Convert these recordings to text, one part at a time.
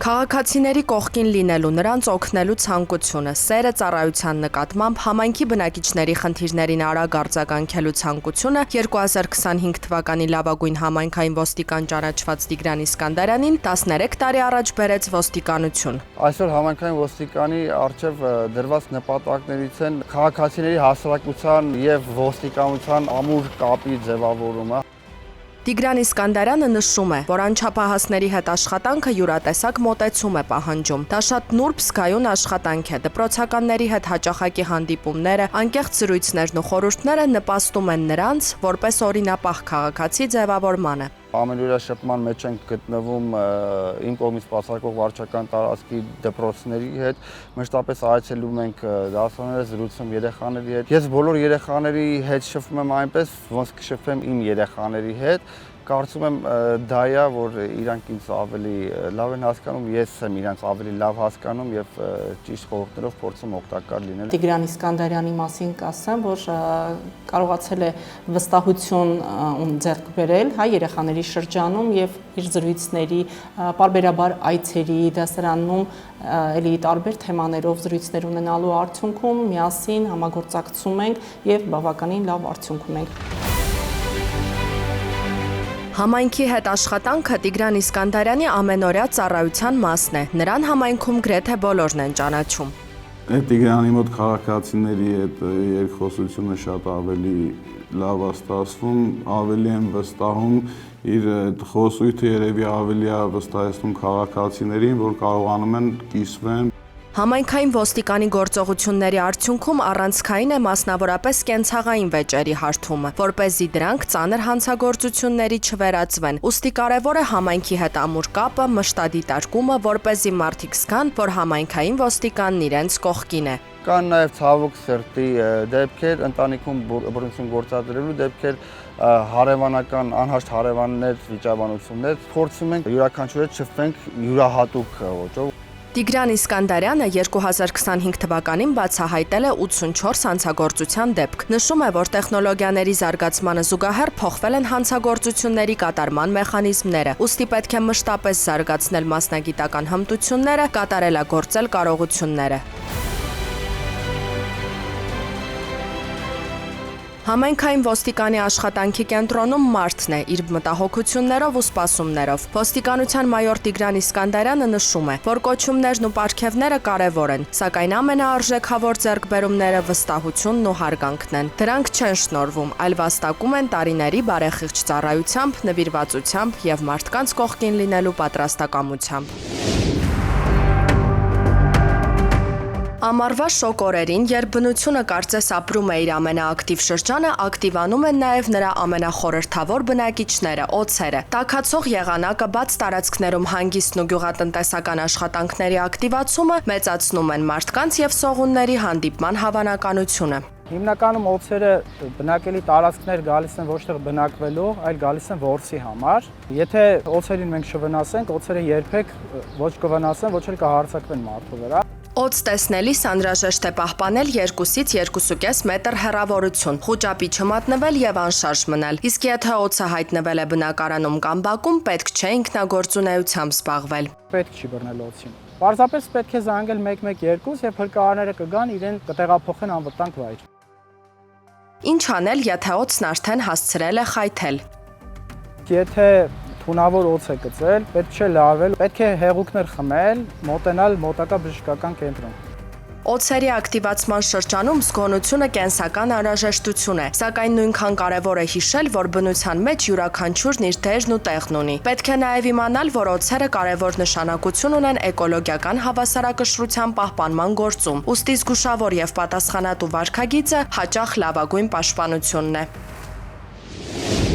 Քաղաքացիների կողքին լինելու, նրանց օգնելու ցանկությունը, սերը ծառայության նկատմամբ համայնքի բնակիչների խնդիրներին արագ արձագանքելու ցանկությունը 2025 թվականի լավագույն համայնքային ոստիկան ճանաչված Տիգրան Իսկանդարյանին 13 տարի առաջ բերեց ոստիկանություն։ Այսօր համայնքային ոստիկանի առջև դրված նպատակներից են քաղաքացիների հասարակության եւ ոստիկանության ամուր կապի ձևավորումը։ Տիգրան Իսկանդարյանը նշում է, որ անչափահասների հետ աշխատանքը յուրատեսակ մոտեցում է պահանջում։ Դա շատ նուրբ զգայուն աշխատանք է։ Դպրոցականների հետ հաճախակի հանդիպումները, անկեղծ զրույցներն ու խորհուրդները նպաստում են նրանց, որպես օրինապահ քաղաքացի ձևավորմանը։ Ամենօրյա շփման մեջ ենք գտնվում իմ կողմից բացարկող վարչական տարածքի դպրոցների հետ, մշտապես այցելում ենք դասարանները, զրուցում երեխաների հետ։ Ես բոլոր երեխաների հետ շփվում եմ այնպես, ոնց կշփվեմ իմ երեխաների հետ։ Կարծում եմ դա է, որ իրանք ինձ ավելի լավ են հասկանում, ես եմ իրանք ավելի լավ հասկանում եւ ճիշտ խորհուրդներով փորձում օգտակար լինել։ Տիգրան Իսկանդարյանի մասին կասեմ, որ կարողացել է վստահություն ձեռք բերել հայ երեխաների շրջանում եւ իր զրույցների պարբերաբար այցերի դասարանում էլի տարբեր թեմաներով զրույցներ ունենալու արդյունքում միասին համագործակցում ենք եւ բավականին լավ արդյունք ունենք։ Համայնքի հետ աշխատանքը Տիգրան Իսկանդարյանի ամենօրյա ծառայության մասն է։ Նրան համայնքում գրեթե բոլորն են ճանաչում։ Տիգրանի մոտ քաղաքացիների հետ երկխոսությունը շատ ավելի լավ է ստացվում, ավելի են վստահում, իր խոսույթը երևի ավելի է վստահեցնում քաղաքացիներին, որ կարողանում են կիսվեն։ Համայնքային ոստիկանի գործողությունների արդյունքում առանցքային է մասնավորապես կենցաղային վեճերի հարթումը, որպեսզի դրանք ծանր հանցագործությունների չվերածվեն։ Ուստի կարևոր է համայնքի հետ ամուր կապը, մշտադիտարկումը, որպեսզի մարդիկ զգան, որ համայնքային ոստիկանն իրենց կողքին է։ Կան նաև ցավոք սրտի դեպքեր, ընտանիքում բռնություն գործադրելու դեպքեր, հարևանական անհաշտ հարևաններ, վիճաբանություններ, փորձում ենք յուրաքանչյուրը շփվենք յուրահատուկ ոճով։ Տիգրան Իսկանդարյանը 2025 թվականին բացահայտել է 84 հանցագործության դեպք։ Նշում է, որ տեխնոլոգիաների զարգացմանը զուգահեռ փոխվել են հանցագործությունների կատարման մեխանիզմները, ուստի պետք է մշտապես զարգացնել մասնագիտական հմտությունները, կատարելագործել կարողությունները։ Համայնքային ոստիկանի աշխատանքի կենտրոնում մարդն է, իր մտահոգություններով ու սպասումներով։ Ոստիկանության մայոր Տիգրան Իսկանդարյանը նշում է, որ կոչումներն ու պարգևները կարևոր են, սակայն ամենաարժեքավոր ձեռքբերումները վստահությունն ու հարգանքն են։ Դրանք չեն շնորհվում, այլ վաստակում են տարիների բարեխիղճ ծառայությամբ, նվիրվածությամբ եւ մարդկանց կողքին լինելու պատրաստակամությամբ։ Ամառվա շոգ օրերին, երբ բնությունը կարծես ապրում է իր ամենաակտիվ շրջանը, ակտիվանում են նաև նրա ամենախորհրդավոր բնակիչները՝ օձերը։ Տաքացող եղանակը, բաց տարածքներում հանգիստն ու գյուղատնտեսական աշխատանքների ակտիվացումը մեծացնում են մարդկանց եւ սողունների հանդիպման հավանականությունը։ Հիմնականում օձերը բնակելի տարածքներ գալիս են ոչ թե բնակվելու, այլ գալիս են որսի համար։ Եթե օձերին մենք չվնասենք, օձերը երբեք ոչ կվնասեն, ոչ էլ կհարձակվեն մարդու վրա։ Օձ տեսնելիս անհրաժեշտ է պահպանել 2-ից 2.5 մետր հեռավորություն, խուճապի չմատնվել եւ անշարժ մնալ։ Իսկ եթե օձը հայտնվել է բնակարանում կամ բակում, պետք չէ ինքնագործունեությամբ զբաղվել։ Պետք չի բռնել օձին։ Պարզապես պետք է զանգել 112 եւ հրկարները կգան, իրեն կտեղափոխեն անվտանգ վայր։ Ինչ անել, եթե օձն արդեն հասցրել է խայթել։ Եթե թունավոր օձ է գծել, պետք չէ լարվել, պետք է հեղուկներ խմել, մոտենալ մոտակա բժշկական կենտրոն։ Օձերի ակտիվացման շրջանում զգոնությունը կենսական անհրաժեշտություն է, սակայն նույնքան կարևոր է հիշել, որ բնության մեջ յուրաքանչյուրն իր դերն ու տեղն ունի։ Պետք է նաև իմանալ, որ օձերը կարևոր նշանակություն ունեն էկոլոգիական հավասարակշռության պահպանման գործում, ուստի զգուշավոր եւ պատասխանատու վարքագիծը հաճախ լավագույն պաշտպանությունն է։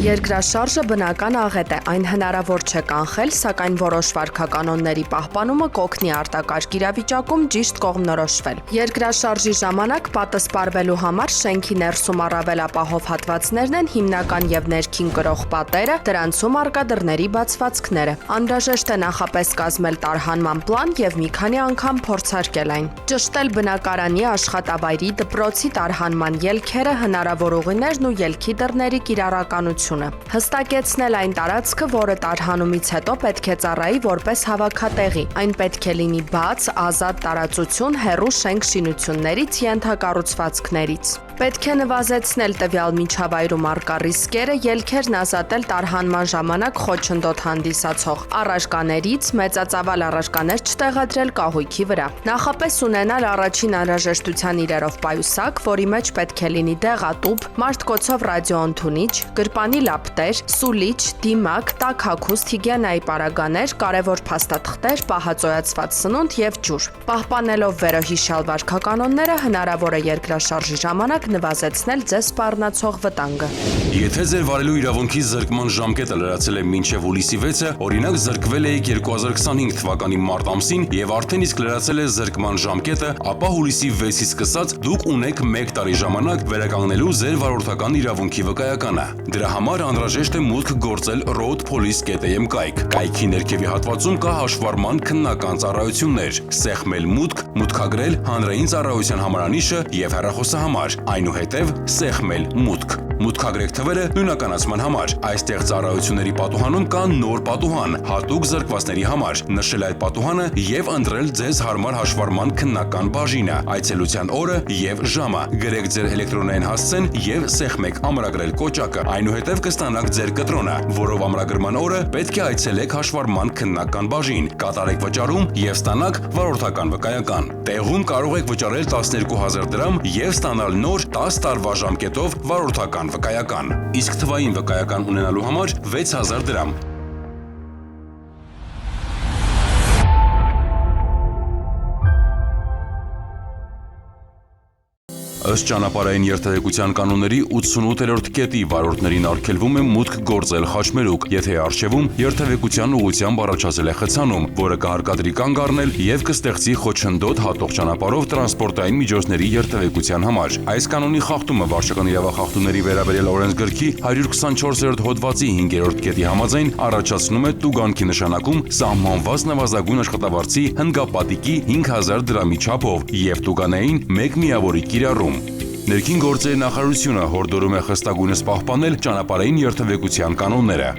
Երկրաշարժը բնական աղետ է, այն հնարավոր չէ կանխել, սակայն որոշ վարքականոնների պահպանումը կօգնի արտակարգ իրավիճակում ճիշտ կողմնորոշվել։ Երկրաշարժի ժամանակ պատը սպառվելու համար շենքի ներսում առավել ապահով հատվածներն են հիմնական եւ ներքին կրող պատերը, դրանցում առկա դռների բացվածքները։ Անհրաժեշտ է նախապես կազմել տարհանման պլան եւ մի քանի անգամ փորձարկել այն։ Ճշտել բնակարանի, աշխատավայրի, դպրոցի տարհանման ելքերը, հնարավոր ուղիներն ու ելքի դռների կիրառականությունը։ ծառայությունը։ Հստակեցնել այն տարածքը, որը տարհանումից հետո պետք է ծառայի որպես հավաքատեղի։ Այն պետք է լինի բաց, ազատ տարածություն, հեռու շենք շինություններից, ենթակառուցվածքներից։ Պետք է նվազեցնել տվյալ միջավայրում առկա ռիսկերը, ելքերն ազատել տարհանման ժամանակ խոչընդոտ հանդիսացող առարկաներից, մեծածավալ առարկաներ չտեղադրել կահույքի վրա։ Նախապես ունենալ առաջին անհրաժեշտության իրերով պայուսակ, որի մեջ պետք է լինի դեղատուփ, մարտկոցով ռադիոընդունիչ, գրպանի լապտեր, սուլիչ, դիմակ, տաք հագուստ, հիգիենայի պարագաներ, կարևոր փաստաթղթեր, պահածոյացված սնունդ եւ ջուր։ Պահպանելով վերոհիշյալ վարքականոնները հնարավոր է երկրաշարժի ժամանակ նվազեցնել ձեզ սպառնացող վտանգը։ Եթե ձեր վարելու իրավունքի զրկման ժամկետը լրացել է մինչև հուլիսի 6-ը, օրինակ զրկվել եք 2025 թվականի մարտ ամսին եւ արդեն իսկ լրացել է զրկման ժամկետը, ապա հուլիսի 6-ից սկսած դուք ունեք 1 տարի ժամանակ վերականգնելու ձեր վարորդական իրավունքի վկայականը։ Դրա համար անհրաժեշտ է մուտք գործել roadpolice.am կայք։ Կայքի ներքևի հատվածում կա հաշվառման քննական ծառայություններ, սեղմել մուտք, մուտքագրել հանրային ծառայության համարանիշը եւ հեռախոսահամար, այնուհետև սեղմել մուտք։ Մուտքագրեք թվերը նույնականացման համար։ Այստեղ ծառայությունների պատուհանում կա նոր պատուհան, հատուկ զրկվածների համար։ Նշել այդ պատուհանը եւ ընտրել ձեզ հարմար հաշվառման քննական բաժինը, այցելության օրը եւ ժամը։ Գրեք ձեր էլեկտրոնային հասցեն եւ սեղմեք ամրագրել կոճակը։ Այնուհետև կստանաք ձեր կտրոնը, որով ամրագրման օրը պետք է այցելեք հաշվառման քննական բաժին, կատարեք վճարում եւ ստանաք վարորդական վկայական։ Տեղում կարող եք վճարել 12000 դրամ եւ ստանալ նոր 10 տարվա ժամկետով վարորդական վկայական։ Իսկ թվային վկայական ունենալու համար 6000 դրամ։ Ըստ ճանապարհային երթևեկության կանոնների 88-րդ կետի վարորդներին արգելվում է մուտք գործել խաչմերուկ, եթե առջևում երթևեկության ուղղությամբ առաջացել է խցանում, որը կհարկադրի կանգ առնել եւ կստեղծի խոչընդոտ հատող ճանապարհով տրանսպորտային միջոցների երթևեկության համար։ Այս կանոնի խախտումը վարչական իրավախախտումների վերաբերյալ օրենսգրքի 124-րդ հոդվածի 5-րդ կետի համաձայն առաջացնում է տուգանքի նշանակում սահմանված նվազագույն աշխատավարձի հնգապատիկի 5000 դրամի չափով եւ տուգանային 1 միավորի կիրառում։ Ներքին գործերի նախարարությունը հորդորում է խստագույնս պահպանել ճանապարհային երթևեկության կանոնները։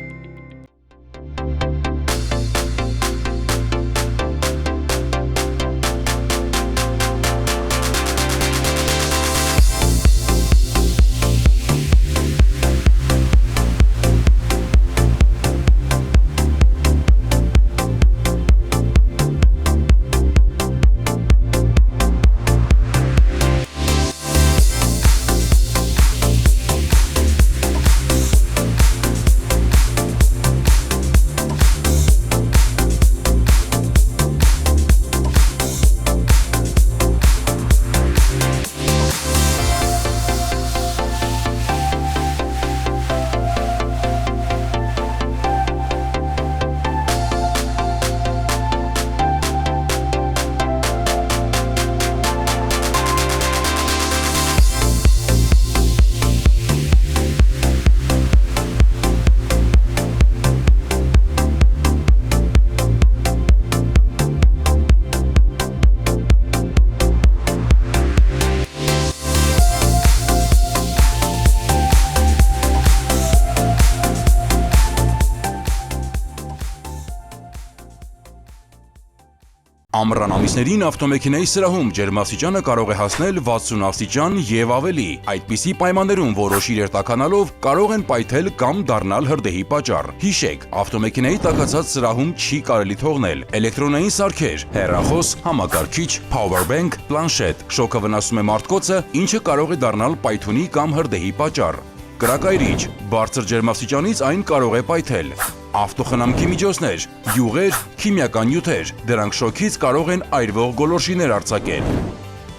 Ամռան ամիսներին ավտոմեքենայի սրահում ջերմաստիճանը կարող է հասնել 60 աստիճան եւ ավելի։ Այդպիսի պայմաններում որոշ իրեր տաքանալով կարող են պայթել կամ դառնալ հրդեհի պատճառ։ Հիշեք, ավտոմեքենայի տաքացած սրահում չի կարելի թողնել էլեկտրոնային սարքեր, հեռախոս, համակարգիչ, power bank, պլանշետ։ Շոկը վնասում է մարտկոցը, ինչը կարող է դառնալ պայթունի կամ հրդեհի պատճառ։ Կրակայրիչ, բարձր ջերմաստիճանից այն կարող է պայթել։ Ավտոխնամքի միջոցներ, յուղեր, քիմիական նյութեր, դրանք շոկից կարող են այրվող գոլորշիներ արձակել։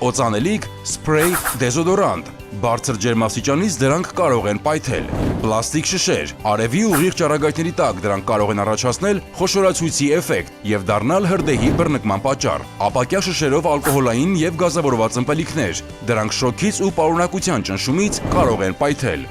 Օծանելիք, սփրեյ, դեզոդորանտ, բարձր ջերմաստիճանից դրանք կարող են պայթել։ Պլաստիկ շշեր, արևի ուղիղ ճառագայթների տակ դրանք կարող են առաջացնել խոշորացույցի էֆեկտ եւ դառնալ հրդեհի բռնկման պատճառ։ Ապակյա շշերով ալկոհոլային եւ գազավորված ըմպելիքներ, դրանք շոկից ու պարունակության ճնշումից կարող են պայթել։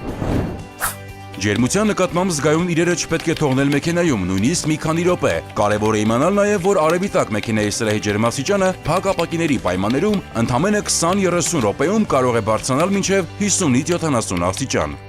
Ջերմության նկատմամբ զգայուն իրերը չպետք է թողնել մեքենայում, նույնիսկ մի քանի րոպե։ Կարևոր է իմանալ նաև, որ արևի տակ մեքենայի սրահի ջերմաստիճանը փակ ապակիների պայմաններում ընդամենը 20-30 րոպեում կարող է բարձրանալ մինչև 50-ից 70 աստիճան։